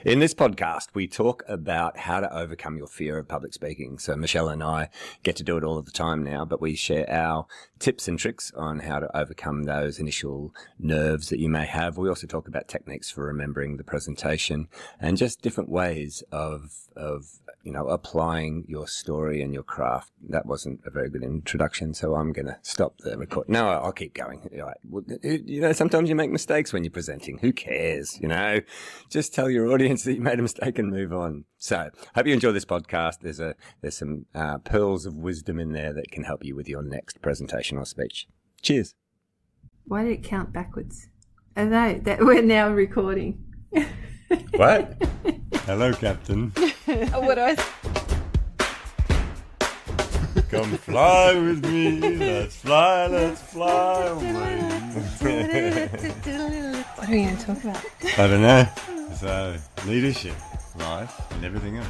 In this podcast, we talk about how to overcome your fear of public speaking. So Michelle and I get to do it all of the time now, but we share our tips and tricks on how to overcome those initial nerves that you may have. We also talk about techniques for remembering the presentation and just different ways of applying your story and your craft. That wasn't a very good introduction, so I'm going to stop the record. No, I'll keep going. Sometimes you make mistakes when you're presenting. Who cares? Just tell your audience that you made a mistake and move on. So, hope you enjoy this podcast. There's some pearls of wisdom in there that can help you with your next presentation or speech. Cheers. Why did it count backwards? I know that we're now recording. What? Hello, Captain. What do I? Come fly with me. Let's fly away. What are we going to talk about? I don't know. So, leadership, life, and everything else.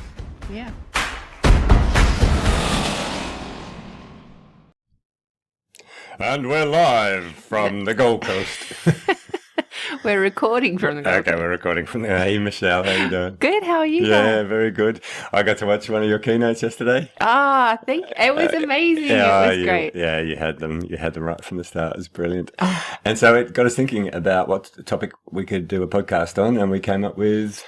Yeah. And we're live from the Gold Coast. We're recording from the Gold Coast. Okay, we're recording from there. Hey, Michelle, how you doing? Good, how are you? Yeah, very good. I got to watch one of your keynotes yesterday. Thank you. It was amazing. It was great. Yeah, you had them right from the start. It was brilliant. And so it got us thinking about what topic we could do a podcast on, and we came up with...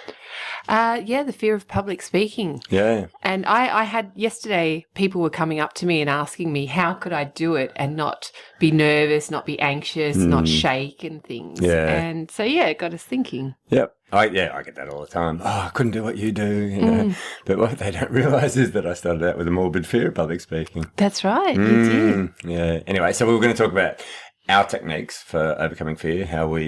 the fear of public speaking. Yeah. And I had yesterday, people were coming up to me and asking me, how could I do it and not be nervous, not be anxious, not shake and things. Yeah. And so, it got us thinking. Yep. I get that all the time. I couldn't do what you do, But what they don't realise is that I started out with a morbid fear of public speaking. That's right. You did. Yeah. Anyway, so we were going to talk about our techniques for overcoming fear,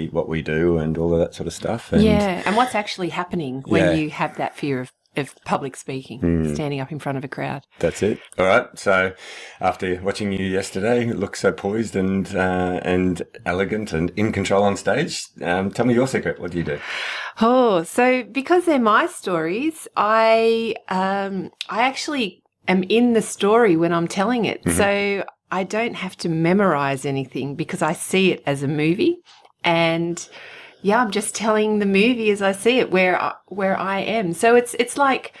what we do and all of that sort of stuff. And and what's actually happening when you have that fear of public speaking, standing up in front of a crowd. That's it. All right. So after watching you yesterday, you look so poised and elegant and in control on stage. Tell me your secret. What do you do? Oh, so because they're my stories, I actually am in the story when I'm telling it. Mm-hmm. So I don't have to memorize anything because I see it as a movie, and I'm just telling the movie as I see it, where I am. So it's like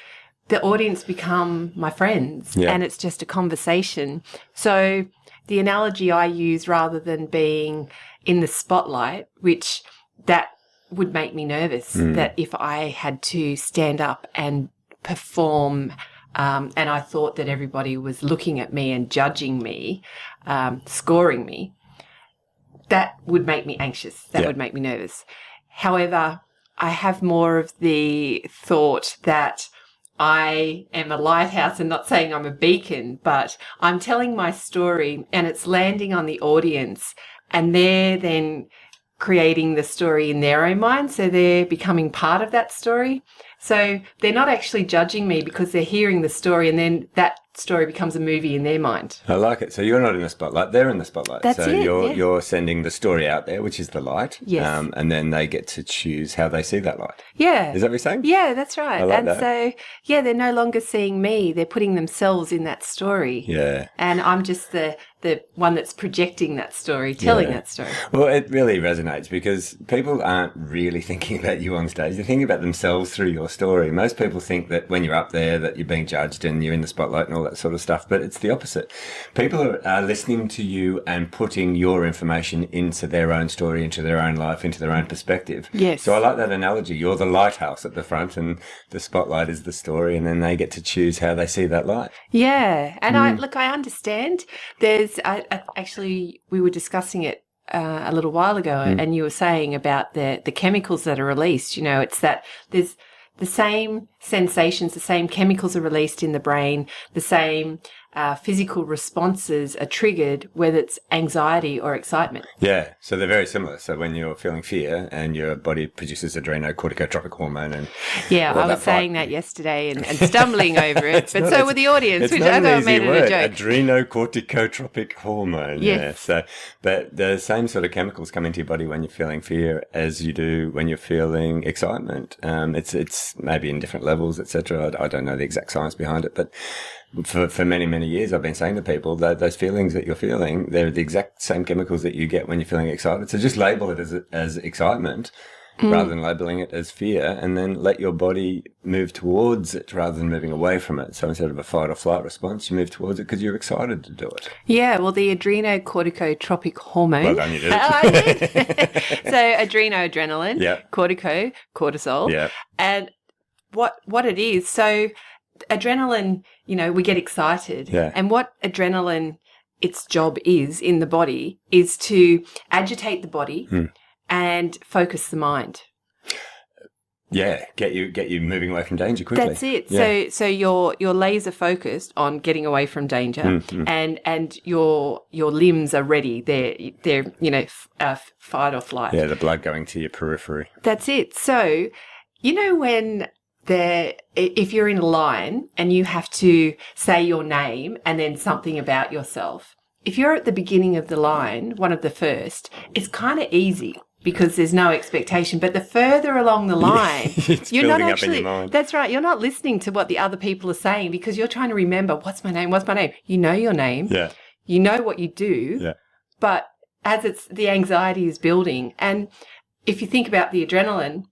the audience become my friends, and it's just a conversation. So the analogy I use, rather than being in the spotlight, which that would make me nervous, that if I had to stand up and perform. And I thought that everybody was looking at me and judging me, scoring me. That would make me anxious. That would make me nervous. However, I have more of the thought that I am a lighthouse, and not saying I'm a beacon, but I'm telling my story and it's landing on the audience, and they're then creating the story in their own mind. So they're becoming part of that story. So they're not actually judging me because they're hearing the story, and then that story becomes a movie in their mind. I like it. So you're not in the spotlight, they're in the spotlight. That's so it, you're sending the story out there, which is the light. Yes. And then they get to choose how they see that light. Yeah. Is that what you're saying? Yeah, that's right. I like and that. So, they're no longer seeing me. They're putting themselves in that story. Yeah. And I'm just the one that's projecting that story, telling that story. Well, it really resonates because people aren't really thinking about you on stage. They're thinking about themselves through your story. Most people think that when you're up there that you're being judged and you're in the spotlight and all that sort of stuff, but it's the opposite. People are listening to you and putting your information into their own story, into their own life, into their own perspective. Yes. So I like that analogy. You're the lighthouse at the front and the spotlight is the story, and then they get to choose how they see that light. Yeah. And I understand. There's actually, we were discussing it a little while ago, and you were saying about the chemicals that are released. It's that there's the same sensations, the same chemicals are released in the brain, the same physical responses are triggered, whether it's anxiety or excitement. Yeah, so they're very similar. So when you're feeling fear and your body produces adrenocorticotropic hormone and I was saying that yesterday and stumbling over it, but so would the audience, which I thought made it a joke. Adrenocorticotropic hormone. Yes. Yeah. So, but the same sort of chemicals come into your body when you're feeling fear as you do when you're feeling excitement. It's maybe in different levels, etc. I don't know the exact science behind it, but for many, many years, I've been saying to people that those feelings that you're feeling, they're the exact same chemicals that you get when you're feeling excited. So just label it as excitement, rather than labeling it as fear, and then let your body move towards it rather than moving away from it. So instead of a fight or flight response, you move towards it because you're excited to do it. Yeah, well, the adrenocorticotropic hormone. Well done, you did. I did. So adrenaline, Yeah. cortisol. Yeah. And what it is, so adrenaline, we get excited. Yeah. And what adrenaline, its job is in the body is to agitate the body and focus the mind. Yeah, get you moving away from danger quickly. That's it. Yeah. So you're laser focused on getting away from danger, and your limbs are ready. They're fight or flight. Yeah, the blood going to your periphery. That's it. So when if you're in a line and you have to say your name and then something about yourself, if you're at the beginning of the line, one of the first, it's kind of easy because there's no expectation. But the further along the line, it's you're not building actually, up in your mind. that's right, you're not listening to what the other people are saying because you're trying to remember, what's my name? You know your name. Yeah. You know what you do. Yeah. But as the anxiety is building, and if you think about the adrenaline,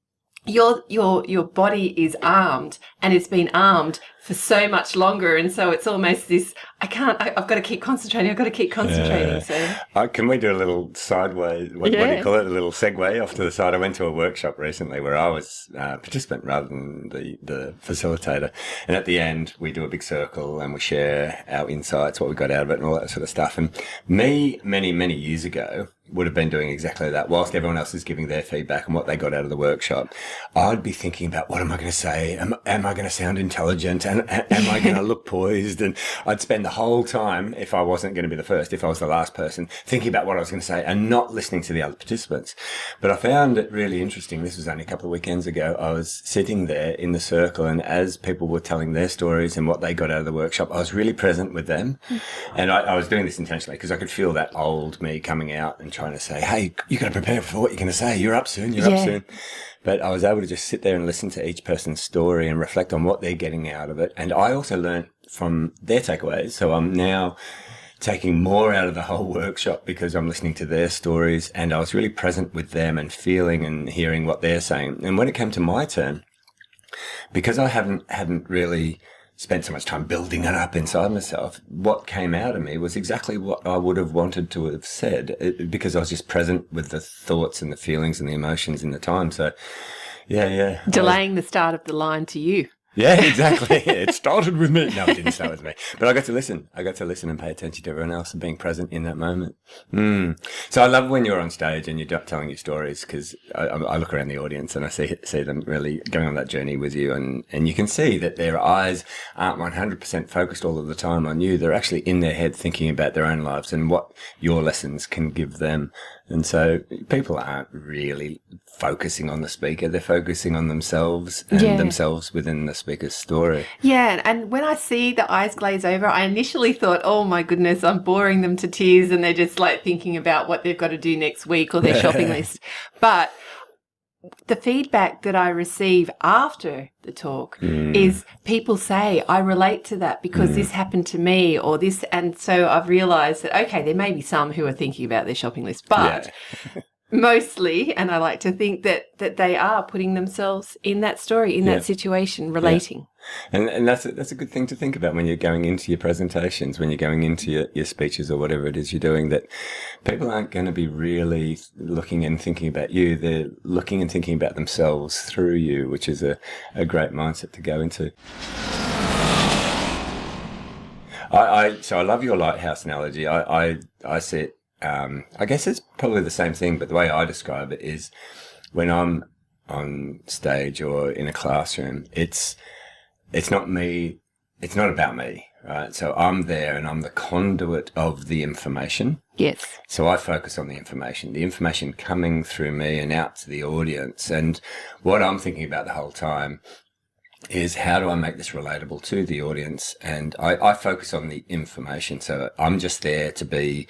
your body is armed, and it's been armed for so much longer, and so it's almost this, I've got to keep concentrating. Yeah. So Can we do a little sideways, what do you call it, a little segue off to the side? I went to a workshop recently where I was a participant rather than the facilitator, and at the end we do a big circle and we share our insights, what we got out of it and all that sort of stuff. And me, many years ago, would have been doing exactly that. Whilst everyone else is giving their feedback and what they got out of the workshop, I'd be thinking about, what am I going to say? Am I going to sound intelligent? And am I going to look poised? And I'd spend the whole time, if I wasn't going to be the first, if I was the last person, thinking about what I was going to say and not listening to the other participants. But I found it really interesting. This was only a couple of weekends ago. I was sitting there in the circle, and as people were telling their stories and what they got out of the workshop, I was really present with them. And I was doing this intentionally because I could feel that old me coming out and trying to say, hey, you got to prepare for what you're going to say. You're up soon. Up soon. But I was able to just sit there and listen to each person's story and reflect on what they're getting out of it. And I also learned from their takeaways. So I'm now taking more out of the whole workshop because I'm listening to their stories, and I was really present with them and feeling and hearing what they're saying. And when it came to my turn, because I hadn't really spent so much time building it up inside myself, what came out of me was exactly what I would have wanted to have said, because I was just present with the thoughts and the feelings and the emotions in the time. So, yeah. Delaying the start of the line to you. Yeah, exactly. It started with me. No, it didn't start with me. But I got to listen. And pay attention to everyone else and being present in that moment. So I love when you're on stage and you're telling your stories, because I look around the audience and I see them really going on that journey with you. And you can see that their eyes aren't 100% focused all of the time on you. They're actually in their head thinking about their own lives and what your lessons can give them. And so people aren't really focusing on the speaker. They're focusing on themselves and themselves within the speaker's story. Yeah, and when I see the eyes glaze over, I initially thought, oh my goodness, I'm boring them to tears and they're just like thinking about what they've got to do next week or their shopping list. But the feedback that I receive after the talk is people say, I relate to that because this happened to me or this. And so I've realized that, okay, there may be some who are thinking about their shopping list, but mostly, and I like to think that they are putting themselves in that story, in that situation, relating. Yeah. And that's a good thing to think about when you're going into your presentations, when you're going into your speeches or whatever it is you're doing, that people aren't going to be really looking and thinking about you. They're looking and thinking about themselves through you, which is a great mindset to go into. So I love your lighthouse analogy. I see it, I guess it's probably the same thing, but the way I describe it is when I'm on stage or in a classroom, it's not me. It's not about me, right? So I'm there and I'm the conduit of the information. Yes. So I focus on the information coming through me and out to the audience. And what I'm thinking about the whole time is, how do I make this relatable to the audience? And I focus on the information. So I'm just there to be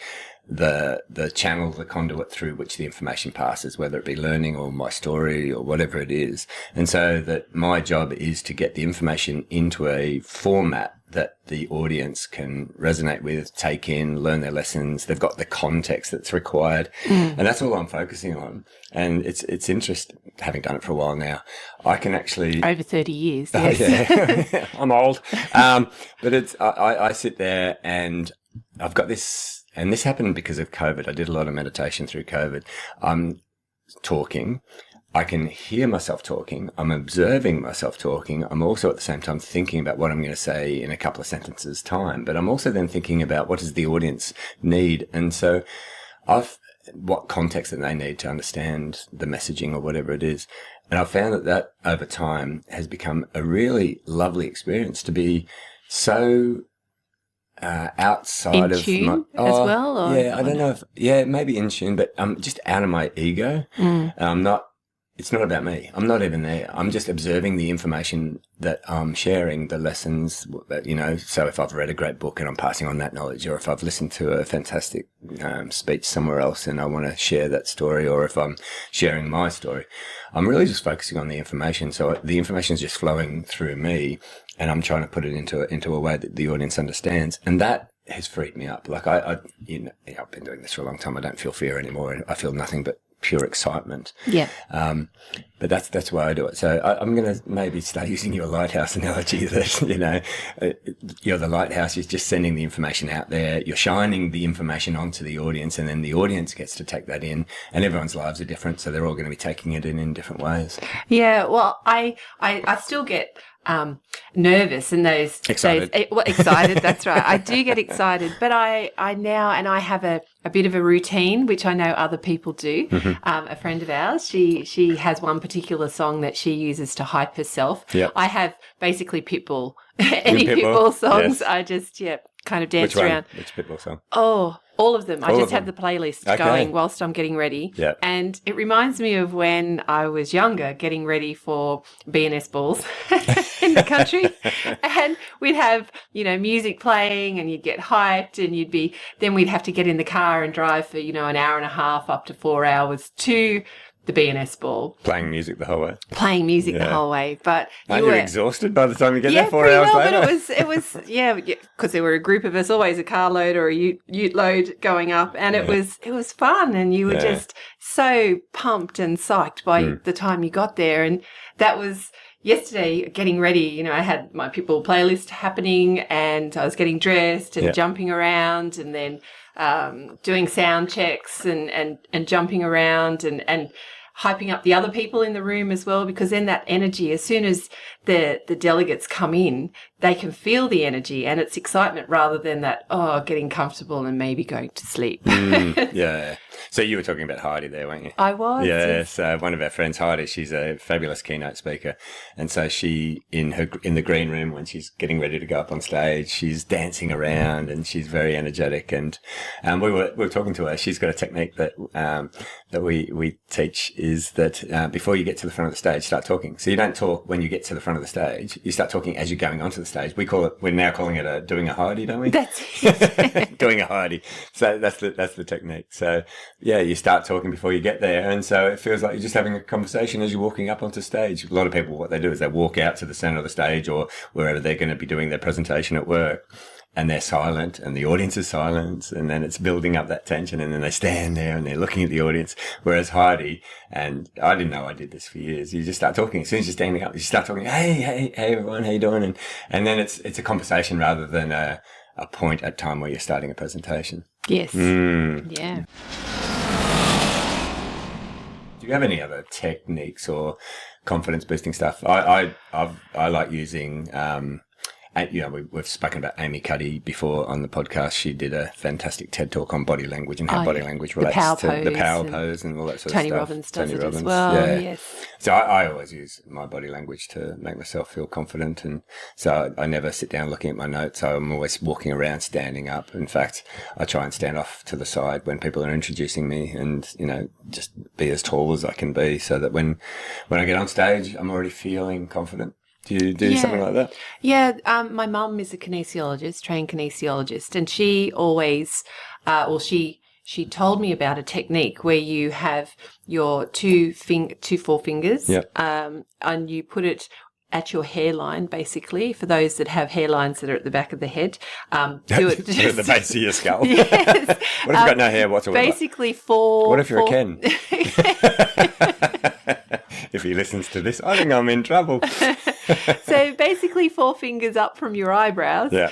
the channel, the conduit through which the information passes, whether it be learning or my story or whatever it is. And so that my job is to get the information into a format that the audience can resonate with, take in, learn their lessons. They've got the context that's required. And that's all I'm focusing on. And it's interesting, having done it for a while now, I can actually... Over 30 years, yes. Yeah. I'm old. But I sit there and I've got this, and this happened because of COVID. I did a lot of meditation through COVID. I'm talking. I can hear myself talking. I'm observing myself talking. I'm also at the same time thinking about what I'm going to say in a couple of sentences time, but I'm also then thinking about what does the audience need. And so what context that they need to understand the messaging or whatever it is. And I've found that over time has become a really lovely experience to be so outside in of tune as well? Or yeah, I don't know if, maybe in tune, but just out of my ego. It's not about me. I'm not even there. I'm just observing the information that I'm sharing, the lessons, so if I've read a great book and I'm passing on that knowledge, or if I've listened to a fantastic speech somewhere else and I want to share that story, or if I'm sharing my story, I'm really just focusing on the information. So the information is just flowing through me and I'm trying to put it into a way that the audience understands. And that has freed me up. Like I've been doing this for a long time. I don't feel fear anymore. I feel nothing but pure excitement. Yeah. But that's why I do it. So I'm going to maybe start using your lighthouse analogy that, you're the lighthouse. You're just sending the information out there. You're shining the information onto the audience, and then the audience gets to take that in, and everyone's lives are different. So they're all going to be taking it in different ways. Yeah. Well, I still get nervous in those excited. Excited. That's right. I do get excited, but I now, and I have a bit of a routine, which I know other people do. A friend of ours, she has one particular song that she uses to hype herself. Yep. I have basically Pitbull. Any Pitbull songs, yes. I just kind of dance around. Which Pitbull song? Oh, all of them. I just have the playlist going whilst I'm getting ready. Yep. And it reminds me of when I was younger, getting ready for B&S balls in the country. And we'd have, music playing and you'd get hyped and then we'd have to get in the car and drive for, an hour and a half up to 4 hours to the B&S ball. Playing music the whole way. The whole way. But you were exhausted by the time you get there 4 hours later? But it was because there were a group of us, always a carload or a ute load going up, and it was fun, and you were just so pumped and psyched by the time you got there. And that was yesterday, getting ready. I had my Pitbull playlist happening, and I was getting dressed and jumping around, and then doing sound checks and jumping around and hyping up the other people in the room as well, because then that energy, as soon as the delegates come in, they can feel the energy, and it's excitement rather than that, getting comfortable and maybe going to sleep. Yeah. So you were talking about Heidi there, weren't you? I was. Yeah. So one of our friends, Heidi, she's a fabulous keynote speaker. And so she, in the green room, when she's getting ready to go up on stage, she's dancing around and she's very energetic. And we were talking to her. She's got a technique that we teach, is that before you get to the front of the stage, start talking. So you don't talk when you get to the front of the stage. You start talking as you're going onto the stage. We're now calling it doing a Heidi, don't we? That's it. Doing a Heidi. So that's the technique. So yeah, you start talking before you get there. And so it feels like you're just having a conversation as you're walking up onto stage. A lot of people, what they do is they walk out to the center of the stage or wherever they're going to be doing their presentation at work, and they're silent and the audience is silent, and then it's building up that tension, and then they stand there and they're looking at the audience. Whereas Heidi, and I didn't know I did this for years, you just start talking. As soon as you're standing up, you start talking, hey everyone, how you doing? And then it's a conversation rather than a point at time where you're starting a presentation. Yes. Yeah. Do you have any other techniques or confidence boosting stuff? I like using, we've spoken about Amy Cuddy before on the podcast. She did a fantastic TED talk on body language and how body language relates to the power pose and all that sort of stuff. Tony Robbins does it as well. Yeah. Yes. So I always use my body language to make myself feel confident, and so I never sit down looking at my notes. I'm always walking around, standing up. In fact, I try and stand off to the side when people are introducing me, and just be as tall as I can be, so that when I get on stage, I'm already feeling confident. Do you do something like that? Yeah, my mum is a kinesiologist, trained kinesiologist, and she always, she told me about a technique where you have your two forefingers, and you put it at your hairline, basically. For those that have hairlines that are at the back of the head, do it just at the base of your skull. Yes. What if you've got no hair whatsoever? Basically, for what if you're a Ken? If he listens to this, I think I'm in trouble. So basically 4 fingers up from your eyebrows. Yeah.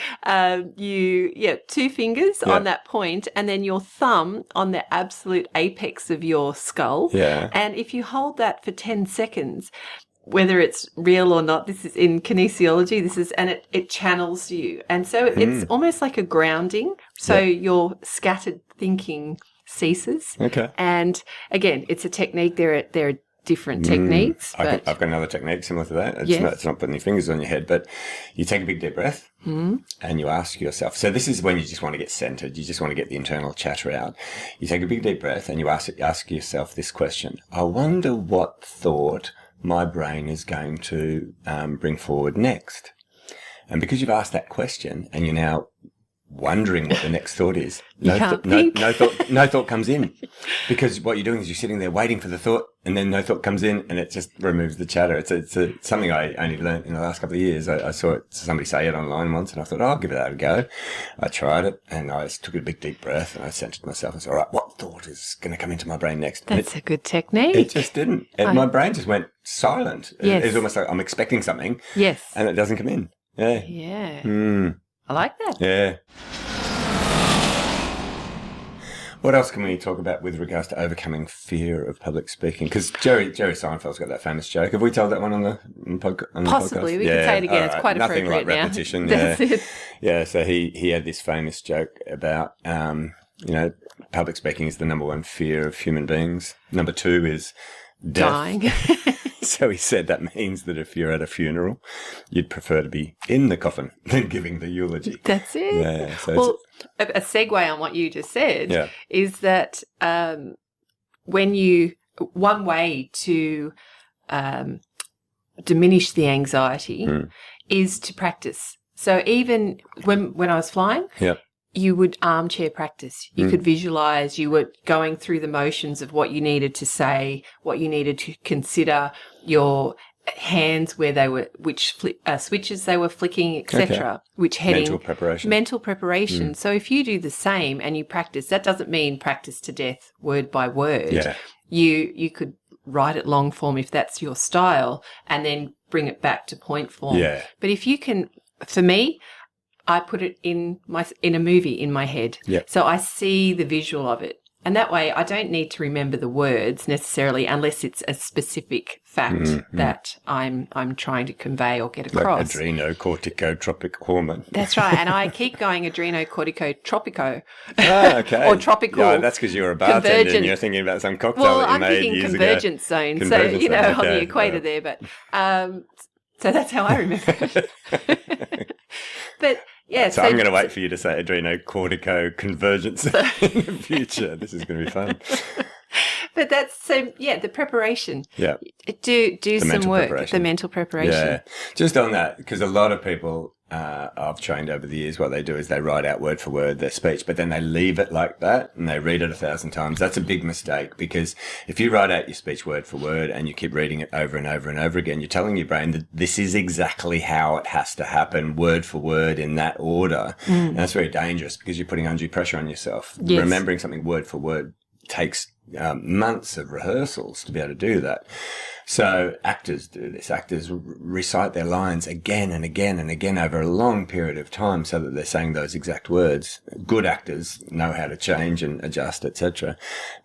2 fingers on that point, and then your thumb on the absolute apex of your skull. Yeah. And if you hold that for 10 seconds, whether it's real or not, this is in kinesiology, and it channels you. And so it's almost like a grounding. So your scattered thinking ceases. Okay. And again, it's a technique. There are different techniques. I've got another technique similar to that. It's not putting your fingers on your head, but you take a big deep breath and you ask yourself. So this is when you just want to get centered. You just want to get the internal chatter out. You take a big deep breath and you ask yourself this question. I wonder what thought my brain is going to bring forward next. And because you've asked that question and you're now wondering what the next thought is, no thought comes in, because what you're doing is you're sitting there waiting for the thought, and then no thought comes in, and it just removes the chatter. It's something I only learned in the last couple of years. I saw somebody say it online once, and I thought, I'll give that a go. I tried it, and I took a big deep breath, and I centered myself and said, all right, what thought is going to come into my brain next? That's a good technique. It just didn't. My brain just went silent. Yes. It was almost like I'm expecting something, yes, and it doesn't come in. Yeah. Yeah. I like that. Yeah. What else can we talk about with regards to overcoming fear of public speaking? Because Jerry Seinfeld's got that famous joke. Have we told that one on the podcast? Possibly. We can say it again. It's quite Nothing appropriate like now. repetition. That's it. Yeah, so he had this famous joke about, public speaking is the number one fear of human beings. Number 2 is death. Dying. So he said that means that if you're at a funeral, you'd prefer to be in the coffin than giving the eulogy. That's it. Yeah. So a segue on what you just said is that one way to diminish the anxiety is to practice. So even when I was flying, you would armchair practice. You could visualize. You were going through the motions of what you needed to say, what you needed to consider, your hands where they were, which switches they were flicking, etc. Which heading. Mental preparation. So if you do the same and you practice, that doesn't mean practice to death, word by word. Yeah. You could write it long form if that's your style, and then bring it back to point form. Yeah. But if you can, for me, I put it in a movie in my head. Yep. So I see the visual of it. And that way I don't need to remember the words necessarily unless it's a specific fact that I'm trying to convey or get across. Like adrenocorticotropic hormone. That's right. And I keep going adrenocorticotropico. Ah, okay. Or tropical. Yeah, that's because you're a bartender and you're thinking about some cocktail that you made years ago. Well, I'm thinking convergence zone. Convergence so, zone, on the equator there. But so that's how I remember it. But yeah, so I'm going to wait for you to say adrenocortico convergence in the future. This is going to be fun. But the preparation. Yeah. Do some work, the mental preparation. Yeah. Just on that, because a lot of people I've trained over the years, what they do is they write out word for word their speech, but then they leave it like that and they read it 1,000 times. That's a big mistake, because if you write out your speech word for word and you keep reading it over and over and over again, you're telling your brain that this is exactly how it has to happen, word for word in that order. And that's very dangerous because you're putting undue pressure on yourself. Yes. Remembering something word for word takes months of rehearsals to be able to do that. So actors do this. Actors recite their lines again and again and again over a long period of time so that they're saying those exact words. Good actors know how to change and adjust, etc.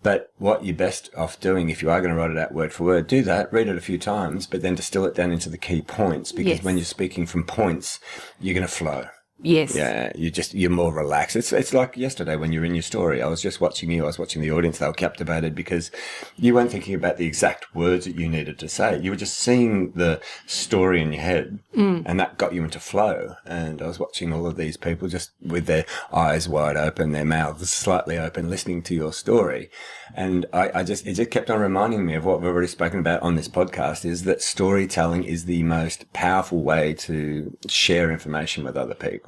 But what you're best off doing, if you are going to write it out word for word, do that, read it a few times, but then distill it down into the key points, because when you're speaking from points, you're going to flow. Yes. Yeah, you're more relaxed. It's like yesterday when you were in your story. I was just watching you. I was watching the audience. They were captivated because you weren't thinking about the exact words that you needed to say. You were just seeing the story in your head, and that got you into flow. And I was watching all of these people just with their eyes wide open, their mouths slightly open, listening to your story. And it just kept on reminding me of what we've already spoken about on this podcast, is that storytelling is the most powerful way to share information with other people.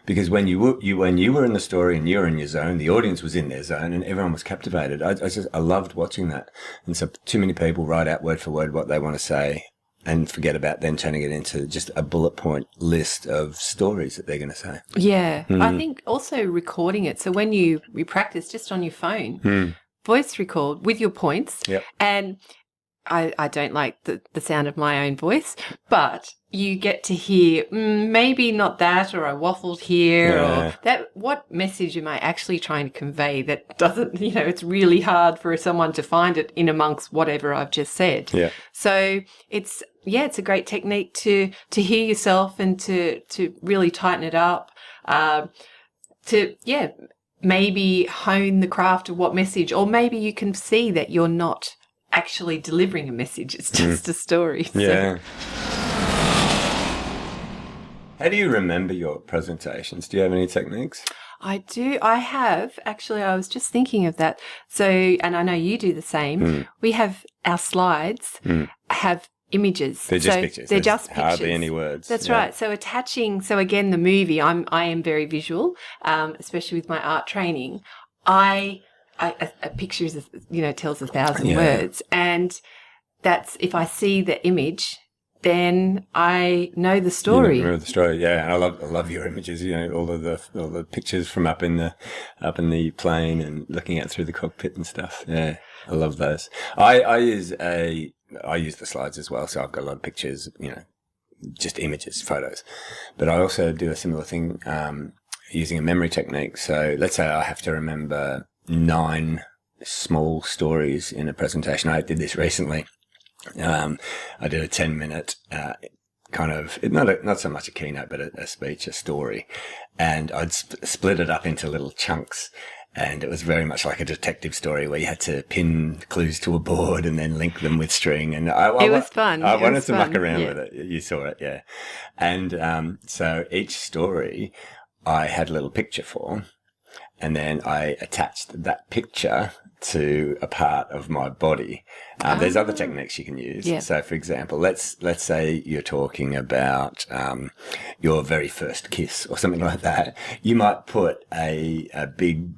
Because when you were in the story and you were in your zone, the audience was in their zone and everyone was captivated. I loved watching that. And so too many people write out word for word what they want to say, and forget about then turning it into just a bullet point list of stories that they're going to say. Yeah. I think also recording it. So when you practice just on your phone, voice record with your points. Yep. And I don't like the sound of my own voice, but you get to hear maybe not that, or I waffled here, or that. What message am I actually trying to convey that doesn't, it's really hard for someone to find it in amongst whatever I've just said. Yeah. So it's a great technique to hear yourself and to really tighten it up, maybe hone the craft of what message, or maybe you can see that you're not actually delivering a message. It's just a story. Yeah. How do you remember your presentations? Do you have any techniques? I do. I have. Actually, I was just thinking of that. So, and I know you do the same. We have our slides have images. They're just pictures. They're just pictures. Hardly any words. That's right. So so again, the movie, I am very visual, especially with my art training. A picture is, tells 1,000 words. And that's, if I see the image, then I know the story. Remember the story, yeah. And I love your images. All the pictures from up in the plane and looking out through the cockpit and stuff. Yeah, I love those. I use the slides as well, so I've got a lot of pictures. Just images, photos. But I also do a similar thing using a memory technique. So let's say I have to remember 9 small stories in a presentation. I did this recently. I did a 10-minute kind of, not so much a keynote, but a speech, a story. And I'd split it up into little chunks. And it was very much like a detective story where you had to pin clues to a board and then link them with string. And it was fun. I wanted to muck around with it. You saw it, yeah. And so each story I had a little picture for. And then I attached that picture to a part of my body. There's other techniques you can use. Yeah. So, for example, let's say you're talking about your very first kiss or something like that. You might put a big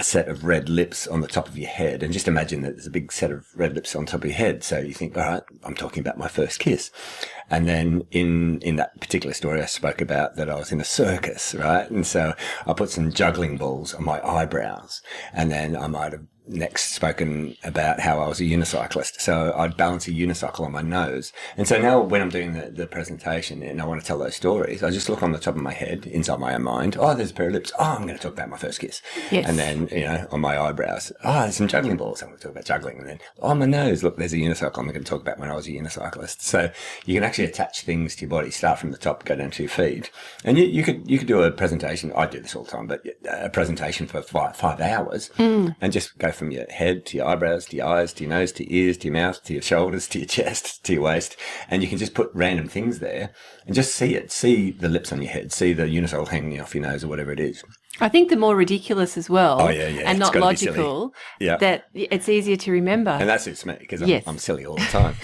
set of red lips on the top of your head, and just imagine that there's a big set of red lips on top of your head. So you think, all right, I'm talking about my first kiss. And then in that particular story, I spoke about that I was in a circus, right? And so I put some juggling balls on my eyebrows, and then I might have next spoken about how I was a unicyclist. So I'd balance a unicycle on my nose. And so now when I'm doing the presentation and I want to tell those stories, I just look on the top of my head, inside my own mind. Oh, there's a pair of lips. Oh, I'm going to talk about my first kiss. Yes. And then, on my eyebrows, oh, there's some juggling balls. I'm going to talk about juggling. And then, on my nose, look, there's a unicycle. I'm going to talk about when I was a unicyclist. So you can actually attach things to your body, start from the top, go down to your feet. And you could do a presentation. I do this all the time, but a presentation for 5 hours and just go from your head to your eyebrows, to your eyes, to your nose, to your ears, to your mouth, to your shoulders, to your chest, to your waist. And you can just put random things there and just see it. See the lips on your head, see the unicycle hanging off your nose or whatever it is. I think the more ridiculous as well, and not logical, that it's easier to remember. And that suits me because I'm silly all the time.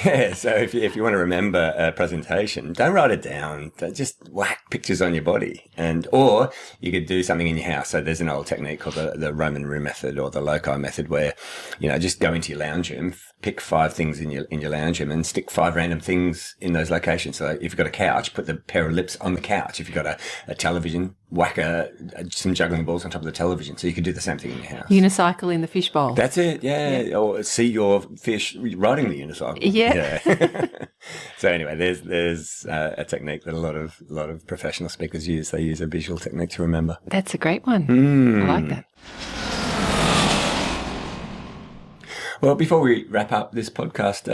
Yeah, so if you want to remember a presentation, don't write it down. Just whack pictures on your body. Or you could do something in your house. So there's an old technique called the Roman room method or the loci method where, just go into your lounge room, pick 5 things in your lounge room and stick 5 random things in those locations. So if you've got a couch, put the pair of lips on the couch. If you've got a television, whack some juggling balls on top of the television. So you could do the same thing in your house. Unicycle in the fishbowl. That's it, yeah. Or see your fish riding the unicycle. Yeah. So anyway, there's a technique that a lot of professional speakers use. They use a visual technique to remember. That's a great one. I like that. Well, before we wrap up this podcast,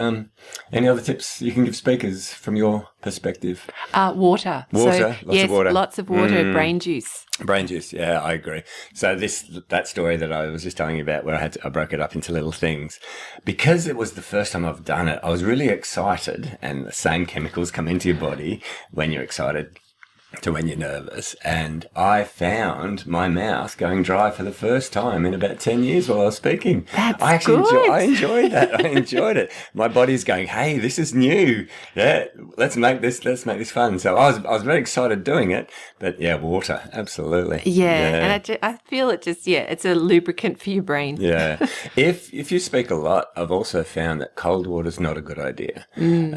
any other tips you can give speakers from your perspective? Water. Water, lots of water. Lots of water, brain juice. Brain juice, yeah, I agree. So that story that I was just telling you about where I broke it up into little things, because it was the first time I've done it, I was really excited, and the same chemicals come into your body when you're excited. to when you're nervous. And I found my mouth going dry for the first time in about 10 years while I was speaking. That's I actually good. I enjoyed that. I enjoyed it. My body's going, hey, this is new. Yeah, let's make this fun. So I was very excited doing it. But yeah, water, absolutely. Yeah. And I feel it just, it's a lubricant for your brain. Yeah. If you speak a lot, I've also found that cold water is not a good idea. When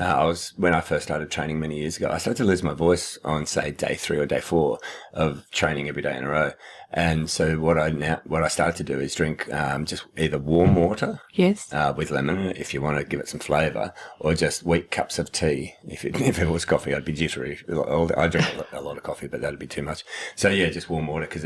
I first started training many years ago, I started to lose my voice on, say, day 3 or day 4 of training every day in a row. And so what I started to do is drink just either warm water, yes, with lemon if you want to give it some flavour, or just weak cups of tea. If it was coffee, I'd be jittery. I drink a lot of coffee, but that'd be too much. So yeah, just warm water because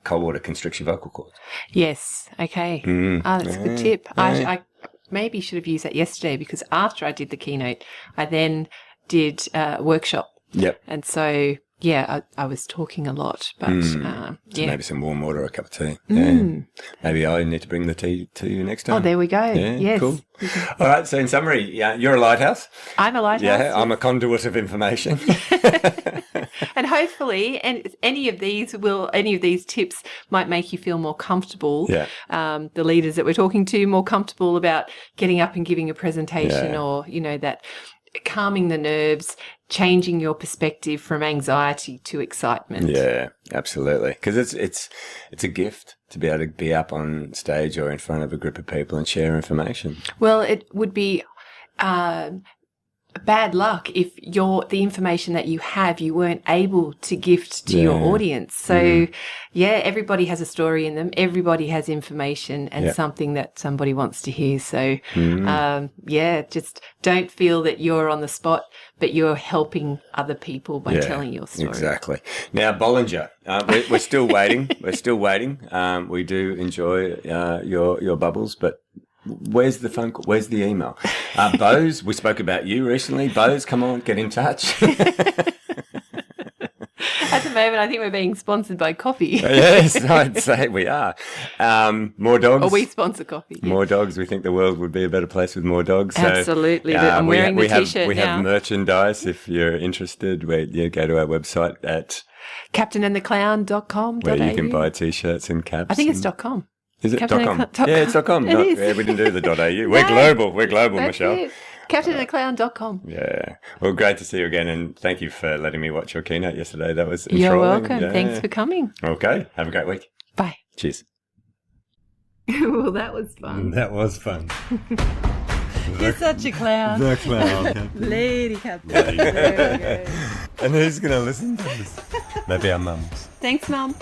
cold water constricts your vocal cords. Yes. Okay. That's a good tip. I maybe should have used that yesterday, because after I did the keynote, I then did a workshop. Yep. And so, I was talking a lot, but So maybe some warm water or a cup of tea. Yeah. Maybe I need to bring the tea to you next time. Oh, there we go. Yeah, yes. Cool. All right. So in summry, you're a lighthouse. I'm a lighthouse. Yeah, I'm a conduit of information. And hopefully, any of these tips might make you feel more comfortable. Yeah. The leaders that we're talking to, more comfortable about getting up and giving a presentation, or, that calming the nerves, changing your perspective from anxiety to excitement. Yeah, absolutely. Because it's a gift to be able to be up on stage or in front of a group of people and share information. Well, it would be bad luck if the information that you have, you weren't able to gift to your audience. So everybody has a story in them. Everybody has information and something that somebody wants to hear. So just don't feel that you're on the spot, but you're helping other people by telling your story. Exactly. Now, Bollinger, we're still waiting. We're still waiting. We do enjoy your bubbles, but where's the phone call? Where's the email? Bose, we spoke about you recently. Bose, come on, get in touch. At the moment, I think we're being sponsored by coffee. Yes, I'd say we are. More dogs. Or we sponsor coffee. Yeah. More dogs. We think the world would be a better place with more dogs. Absolutely. So, I'm wearing the T-shirt We now. have merchandise. If you're interested, go to our website at captainandtheclown.com.au, where you can buy T-shirts and caps. I think it's .com. Is it Captain .com? and Yeah, it's .com. It is. Yeah, we didn't do the .au. We're global. We're global, That's Michelle. it. captainandtheclown.com. Yeah. Well, great to see you again, and thank you for letting me watch your keynote yesterday. That was You're enthralling. welcome. Yeah. Thanks for coming. Okay. Have a great week. Bye. Cheers. Well, that was fun. That was fun. You're such a clown. The clown. Lady Captain. There we go. And who's going to listen to this? Maybe our mums. Thanks, Mum.